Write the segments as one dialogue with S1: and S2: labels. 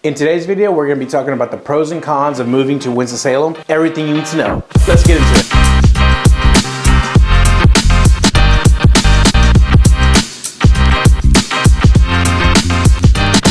S1: In today's video, we're going to be talking about the pros and cons of moving to Winston-Salem, everything you need to know. Let's get into it.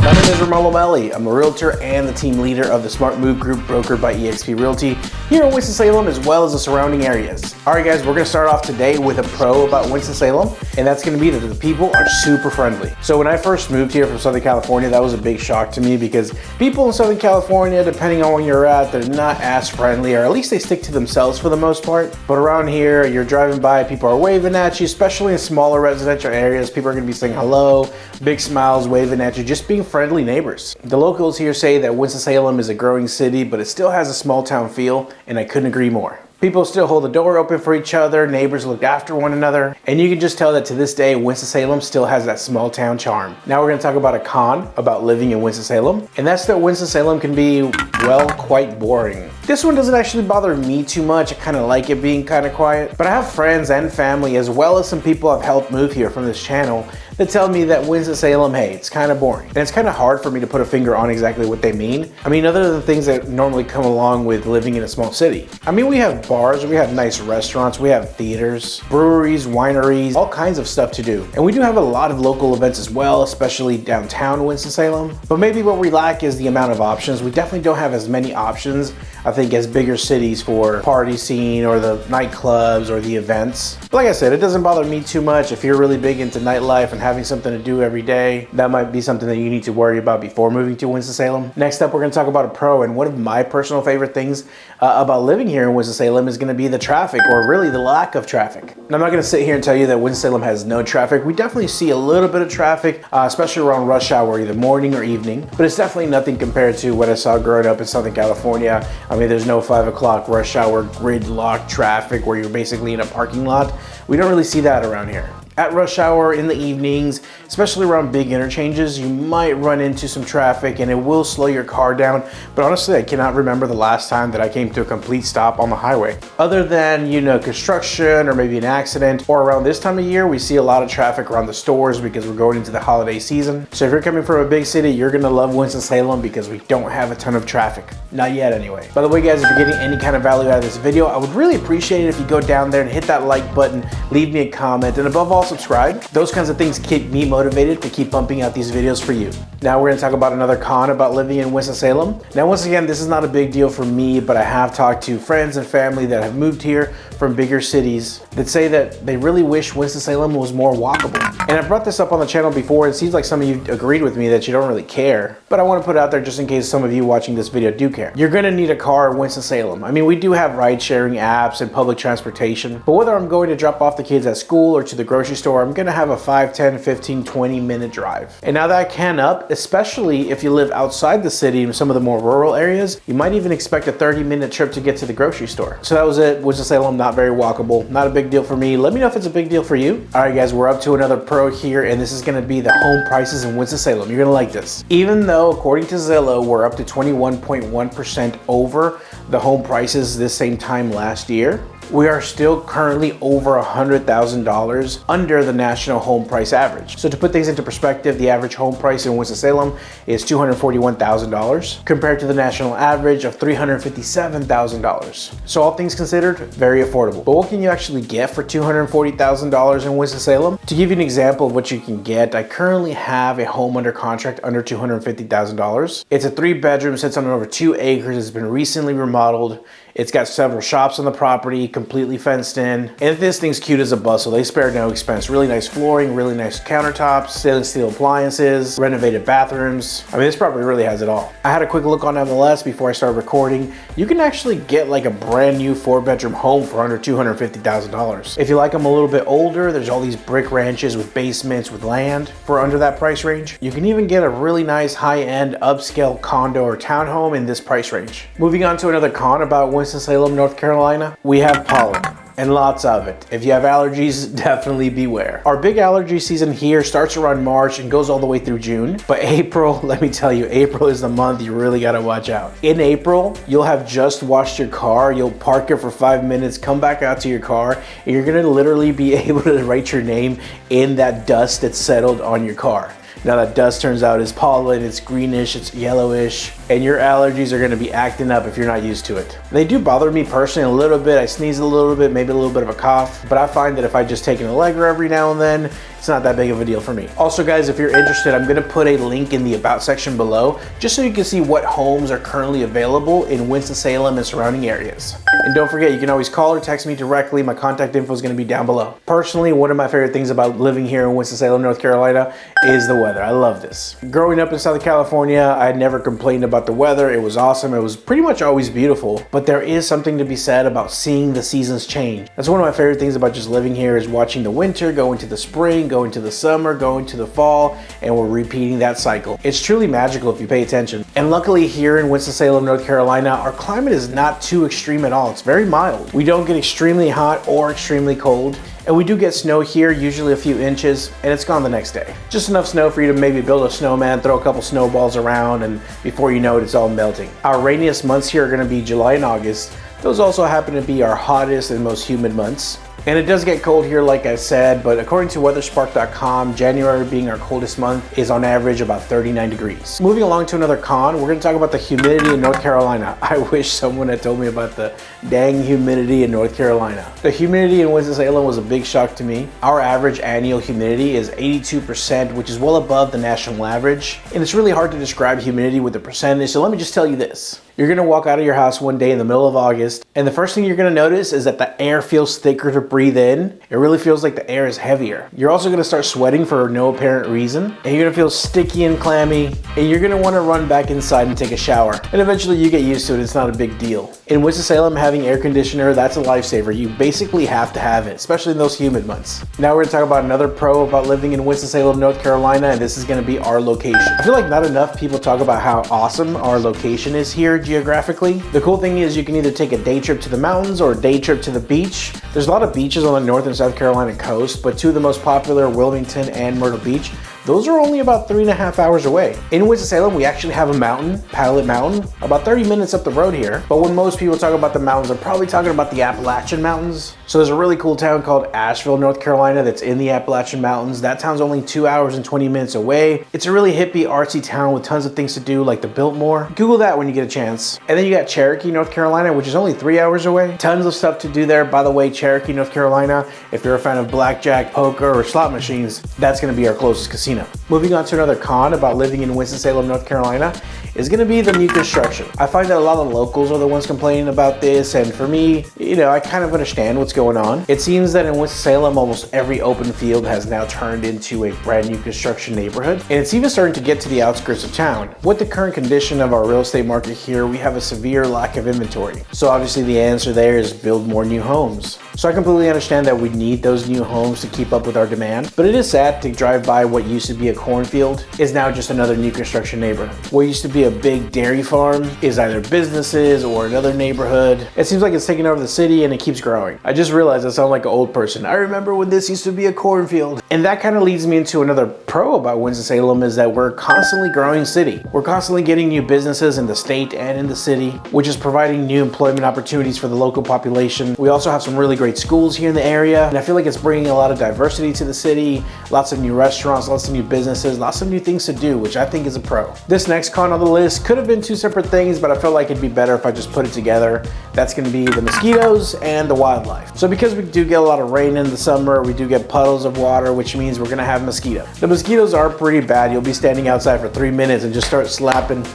S1: My name is Ramon Lomeli. I'm a realtor and the team leader of the Smart Move Group brokered by eXp Realty here in Winston-Salem as well as the surrounding areas. All right guys, we're going to start off today with a pro about Winston-Salem, and that's going to be that the people are super friendly. So when I first moved here from Southern California, that was a big shock to me because people in Southern California, depending on where you're at, they're not as friendly, or at least they stick to themselves for the most part. But around here, you're driving by, people are waving at you, especially in smaller residential areas. People are going to be saying hello, big smiles, waving at you, just being friendly neighbors. The locals here say that Winston-Salem is a growing city, but it still has a small town feel, and I couldn't agree more. People still hold the door open for each other, neighbors look after one another, and you can just tell that to this day, Winston-Salem still has that small town charm. Now we're going to talk about a con about living in Winston-Salem, and that's that Winston-Salem can be, well, quite boring. This one doesn't actually bother me too much. I kind of like it being kind of quiet, but I have friends and family as well as some people I've helped move here from this channel that tell me that Winston-Salem, hey, it's kind of boring. And it's kind of hard for me to put a finger on exactly what they mean. I mean, other than the things that normally come along with living in a small city. I mean, we have bars, we have nice restaurants, we have theaters, breweries, wineries, all kinds of stuff to do. And we do have a lot of local events as well, especially downtown Winston-Salem. But maybe what we lack is the amount of options. We definitely don't have as many options, I think, as bigger cities for party scene or the nightclubs or the events. But like I said, it doesn't bother me too much. If you're really big into nightlife and having something to do every day, that might be something that you need to worry about before moving to Winston-Salem. Next up, we're going to talk about a pro, and one of my personal favorite things about living here in Winston-Salem is going to be the traffic, or really the lack of traffic. And I'm not going to sit here and tell you that Winston-Salem has no traffic. We definitely see a little bit of traffic, especially around rush hour, either morning or evening, but it's definitely nothing compared to what I saw growing up in Southern California. I mean, there's no 5 o'clock rush hour gridlock traffic where you're basically in a parking lot. We don't really see that around here. At rush hour in the evenings, especially around big interchanges, you might run into some traffic and it will slow your car down. But honestly, I cannot remember the last time that I came to a complete stop on the highway. Other than, you know, construction or maybe an accident, or around this time of year, we see a lot of traffic around the stores because we're going into the holiday season. So if you're coming from a big city, you're gonna love Winston-Salem because we don't have a ton of traffic. Not yet anyway. By the way guys, if you're getting any kind of value out of this video, I would really appreciate it if you go down there and hit that like button, leave me a comment, and above all, subscribe. Those kinds of things keep me motivated to keep pumping out these videos for you. Now we're going to talk about another con about living in Winston-Salem. Now once again, this is not a big deal for me, but I have talked to friends and family that have moved here from bigger cities that say that they really wish Winston-Salem was more walkable. And I brought this up on the channel before. It seems like some of you agreed with me that you don't really care, but I want to put it out there just in case some of you watching this video do care. You're going to need a car in Winston-Salem. I mean, we do have ride-sharing apps and public transportation, but whether I'm going to drop off the kids at school or to the grocery store, I'm going to have a 5, 10, 15, 20-minute drive. And now that can up, especially if you live outside the city in some of the more rural areas, you might even expect a 30-minute trip to get to the grocery store. So that was it. Winston-Salem, not very walkable, not a big deal for me. Let me know if it's a big deal for you. All right guys, we're up to another pro here, and this is going to be the home prices in Winston-Salem. You're going to like this. Even though, according to Zillow, we're up to 21.1% over the home prices this same time last year, we are still currently over $100,000 under the national home price average. So to put things into perspective, the average home price in Winston-Salem is $241,000 compared to the national average of $357,000. So all things considered, very affordable. But what can you actually get for $240,000 in Winston-Salem? To give you an example of what you can get, I currently have a home under contract under $250,000. It's a 3-bedroom, sits on over 2 acres. It's been recently remodeled. It's got several shops on the property, completely fenced in. And this thing's cute as a bustle. They spare no expense. Really nice flooring, really nice countertops, stainless steel appliances, renovated bathrooms. I mean, this property really has it all. I had a quick look on MLS before I started recording. You can actually get like a brand new 4-bedroom home for under $250,000. If you like them a little bit older, there's all these brick ranches with basements with land for under that price range. You can even get a really nice high-end upscale condo or townhome in this price range. Moving on to another con about Winston-Salem, North Carolina, we have pollen. And lots of it. If you have allergies, definitely beware. Our big allergy season here starts around March and goes all the way through June. But April, let me tell you, April is the month you really gotta watch out. In April, you'll have just washed your car, you'll park it for 5 minutes, come back out to your car, and you're gonna literally be able to write your name in that dust that's settled on your car. Now that dust turns out is pollen, it's greenish, it's yellowish, and your allergies are gonna be acting up if you're not used to it. They do bother me personally a little bit. I sneeze a little bit, maybe a little bit of a cough, but I find that if I just take an Allegra every now and then, it's not that big of a deal for me. Also guys, if you're interested, I'm gonna put a link in the about section below, just so you can see what homes are currently available in Winston-Salem and surrounding areas. And don't forget, you can always call or text me directly. My contact info is gonna be down below. Personally, one of my favorite things about living here in Winston-Salem, North Carolina is the weather. I love this. Growing up in Southern California, I never complained about the weather. It was awesome. It was pretty much always beautiful, but there is something to be said about seeing the seasons change. That's one of my favorite things about just living here, is watching the winter go into the spring, go into the summer, go into the fall, and we're repeating that cycle. It's truly magical if you pay attention. And luckily here in Winston-Salem, North Carolina, our climate is not too extreme at all. It's very mild. We don't get extremely hot or extremely cold. And we do get snow here, usually a few inches, and it's gone the next day. Just enough snow for you to maybe build a snowman, throw a couple snowballs around, and before you know it, it's all melting. Our rainiest months here are gonna be July and August. Those also happen to be our hottest and most humid months. And it does get cold here, like I said, but according to weatherspark.com, January being our coldest month is on average about 39 degrees. Moving along to another con, we're gonna talk about the humidity in North Carolina. I wish someone had told me about the dang humidity in North Carolina. The humidity in Winston-Salem was a big shock to me. Our average annual humidity is 82%, which is well above the national average. And it's really hard to describe humidity with a percentage, so let me just tell you this. You're gonna walk out of your house one day in the middle of August, and the first thing you're gonna notice is that the air feels thicker to breathe in. It really feels like the air is heavier. You're also gonna start sweating for no apparent reason, and you're gonna feel sticky and clammy, and you're gonna wanna run back inside and take a shower. And eventually you get used to it, it's not a big deal. In Winston-Salem, having air conditioner, that's a lifesaver. You basically have to have it, especially in those humid months. Now we're gonna talk about another pro about living in Winston-Salem, North Carolina, and this is gonna be our location. I feel like not enough people talk about how awesome our location is here geographically. The cool thing is you can either take a day trip to the mountains or a day trip to the beach. There's a lot of beaches on the North and South Carolina coast, but two of the most popular, Wilmington and Myrtle Beach, those are only about 3.5 hours away. In Winston-Salem, we actually have a mountain, Pallet Mountain, about 30 minutes up the road here. But when most people talk about the mountains, they're probably talking about the Appalachian Mountains. So there's a really cool town called Asheville, North Carolina that's in the Appalachian Mountains. That town's only 2 hours and 20 minutes away. It's a really hippie, artsy town with tons of things to do, like the Biltmore. Google that when you get a chance. And then you got Cherokee, North Carolina, which is only 3 hours away. Tons of stuff to do there. By the way, Cherokee, North Carolina, if you're a fan of blackjack, poker, or slot machines, that's gonna be our closest casino. Moving on to another con about living in Winston-Salem, North Carolina is gonna be the new construction. I find that a lot of locals are the ones complaining about this, and for me, I kind of understand what's going on. It seems that in Winston-Salem, almost every open field has now turned into a brand new construction neighborhood, and it's even starting to get to the outskirts of town. With the current condition of our real estate market here, we have a severe lack of inventory. So obviously the answer there is build more new homes. So I completely understand that we need those new homes to keep up with our demand, but it is sad to drive by what used to be a cornfield is now just another new construction neighborhood. What used to be a big dairy farm is either businesses or another neighborhood. It seems like it's taking over the city and it keeps growing. I just realized I sound like an old person. I remember when this used to be a cornfield. And that kind of leads me into another pro about Winston-Salem is that we're a constantly growing city. We're constantly getting new businesses in the state and in the city, which is providing new employment opportunities for the local population. We also have some really great schools here in the area, and I feel like it's bringing a lot of diversity to the city, lots of new restaurants, lots of new businesses, lots of new things to do, which I think is a pro. This next con on the list could have been two separate things, but I felt like it'd be better if I just put it together. That's gonna be the mosquitoes and the wildlife. So because we do get a lot of rain in the summer, we do get puddles of water, which means we're gonna have mosquitoes. The mosquitoes are pretty bad. You'll be standing outside for 3 minutes and just start slapping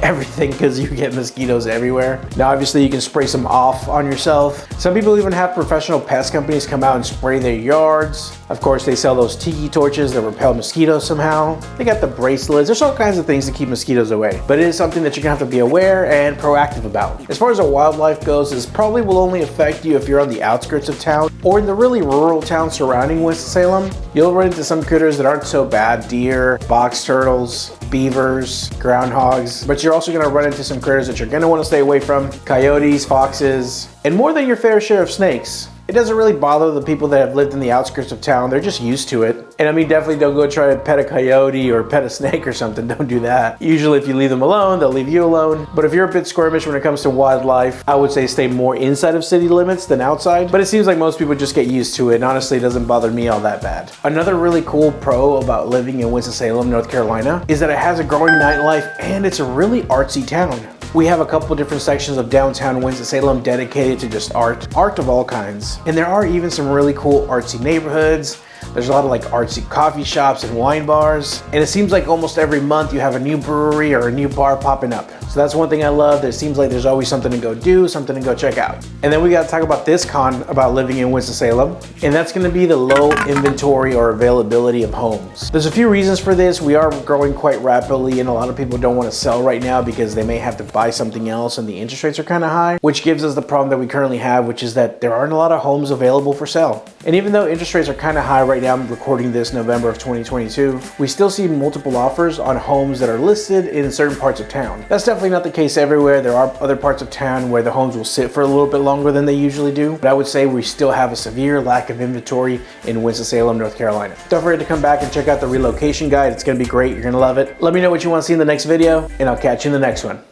S1: everything because you get mosquitoes everywhere. Now obviously you can spray some off on yourself. Some people even have professional pest companies come out and spray their yards. Of course they sell those tiki torches that repel mosquitoes somehow. They got the bracelets. There's all kinds of things to keep mosquitoes away. But it is something that you're gonna have to be aware and proactive about. As far as the wildlife goes, this probably will only affect you if you're on the outskirts of town or in the really rural town surrounding Winston-Salem. You'll run into some critters that aren't so bad. Deer, box turtles, beavers, groundhogs, but you're also gonna run into some critters that you're gonna wanna stay away from. Coyotes, foxes, and more than your fair share of snakes. It doesn't really bother the people that have lived in the outskirts of town. They're just used to it. And I mean, definitely don't go try to pet a coyote or pet a snake or something. Don't do that. Usually if you leave them alone, they'll leave you alone. But if you're a bit squirmish when it comes to wildlife, I would say stay more inside of city limits than outside. But it seems like most people just get used to it, and honestly, it doesn't bother me all that bad. Another really cool pro about living in Winston-Salem, North Carolina, is that it has a growing nightlife and it's a really artsy town. We have a couple different sections of downtown Winston-Salem dedicated to just art of all kinds. And there are even some really cool artsy neighborhoods. There's a lot of like artsy coffee shops and wine bars. And it seems like almost every month you have a new brewery or a new bar popping up. So that's one thing I love. It seems like there's always something to go do, something to go check out. And then we got to talk about this con about living in Winston-Salem. And that's going to be the low inventory or availability of homes. There's a few reasons for this. We are growing quite rapidly and a lot of people don't want to sell right now because they may have to buy something else and the interest rates are kind of high, which gives us the problem that we currently have, which is that there aren't a lot of homes available for sale. And even though interest rates are kind of high right now, I'm recording this November of 2022, we still see multiple offers on homes that are listed in certain parts of town. That's definitely not the case everywhere. There are other parts of town where the homes will sit for a little bit longer than they usually do. But I would say we still have a severe lack of inventory in Winston-Salem, North Carolina. Don't forget to come back and check out the relocation guide. It's going to be great. You're going to love it. Let me know what you want to see in the next video, and I'll catch you in the next one.